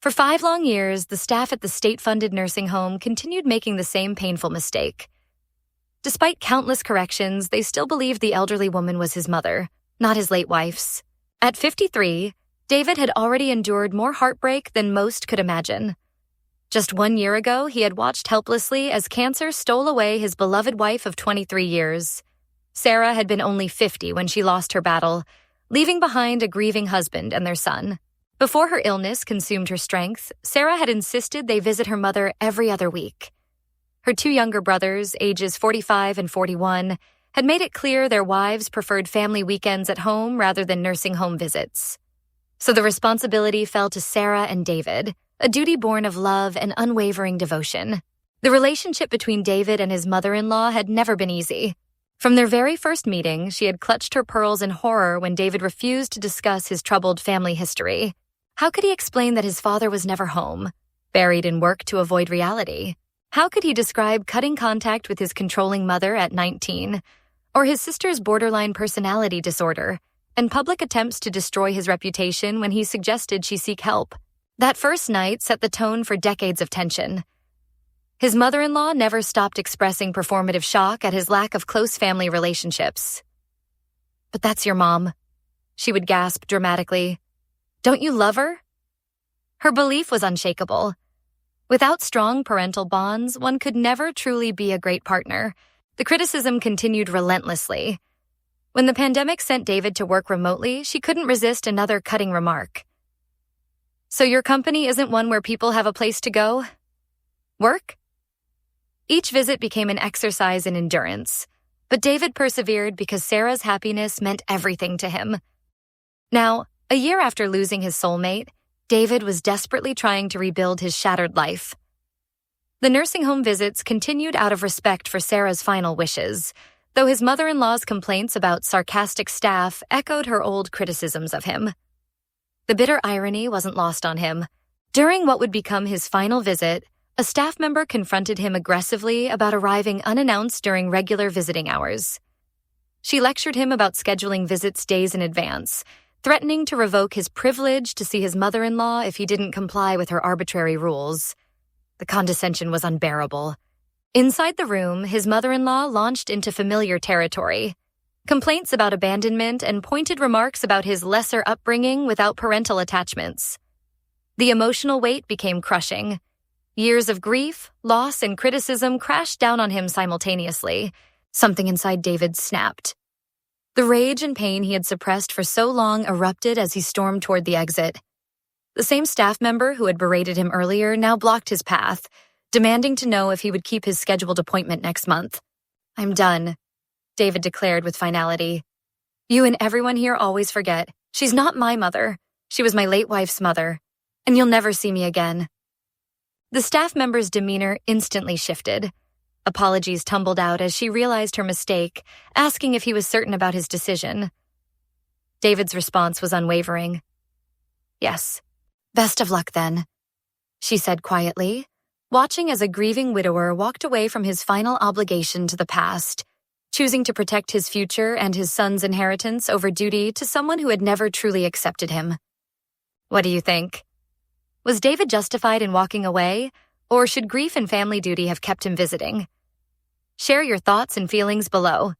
For 5 long years, the staff at the state-funded nursing home continued making the same painful mistake. Despite countless corrections, they still believed the elderly woman was his mother, not his late wife's. At 53, David had already endured more heartbreak than most could imagine. Just 1 year ago, he had watched helplessly as cancer stole away his beloved wife of 23 years. Sarah had been only 50 when she lost her battle, leaving behind a grieving husband and their son. Before her illness consumed her strength, Sarah had insisted they visit her mother every other week. Her 2 younger brothers, ages 45 and 41, had made it clear their wives preferred family weekends at home rather than nursing home visits. So the responsibility fell to Sarah and David, a duty born of love and unwavering devotion. The relationship between David and his mother-in-law had never been easy. From their very first meeting, she had clutched her pearls in horror when David refused to discuss his troubled family history. How could he explain that his father was never home, buried in work to avoid reality? How could he describe cutting contact with his controlling mother at 19, or his sister's borderline personality disorder, and public attempts to destroy his reputation when he suggested she seek help? That first night set the tone for decades of tension. His mother-in-law never stopped expressing performative shock at his lack of close family relationships. "But that's your mom," she would gasp dramatically. "Don't you love her?" Her belief was unshakable. Without strong parental bonds, one could never truly be a great partner. The criticism continued relentlessly. When the pandemic sent David to work remotely, she couldn't resist another cutting remark. "So your company isn't one where people have a place to go? Work?" Each visit became an exercise in endurance, but David persevered because Sarah's happiness meant everything to him. Now, a year after losing his soulmate, David was desperately trying to rebuild his shattered life. The nursing home visits continued out of respect for Sarah's final wishes, though his mother-in-law's complaints about sarcastic staff echoed her old criticisms of him. The bitter irony wasn't lost on him. During what would become his final visit, a staff member confronted him aggressively about arriving unannounced during regular visiting hours. She lectured him about scheduling visits days in advance, threatening to revoke his privilege to see his mother-in-law if he didn't comply with her arbitrary rules. The condescension was unbearable. Inside the room, his mother-in-law launched into familiar territory. Complaints about abandonment and pointed remarks about his lesser upbringing without parental attachments. The emotional weight became crushing. Years of grief, loss, and criticism crashed down on him simultaneously. Something inside David snapped. The rage and pain he had suppressed for so long erupted as he stormed toward the exit. The same staff member who had berated him earlier now blocked his path, demanding to know if he would keep his scheduled appointment next month. "I'm done," David declared with finality. "You and everyone here always forget. She's not my mother. She was my late wife's mother. And you'll never see me again." The staff member's demeanor instantly shifted. Apologies tumbled out as she realized her mistake, asking if he was certain about his decision. David's response was unwavering. "Yes. Best of luck then," she said quietly, watching as a grieving widower walked away from his final obligation to the past, choosing to protect his future and his son's inheritance over duty to someone who had never truly accepted him. What do you think? Was David justified in walking away, or should grief and family duty have kept him visiting? Share your thoughts and feelings below.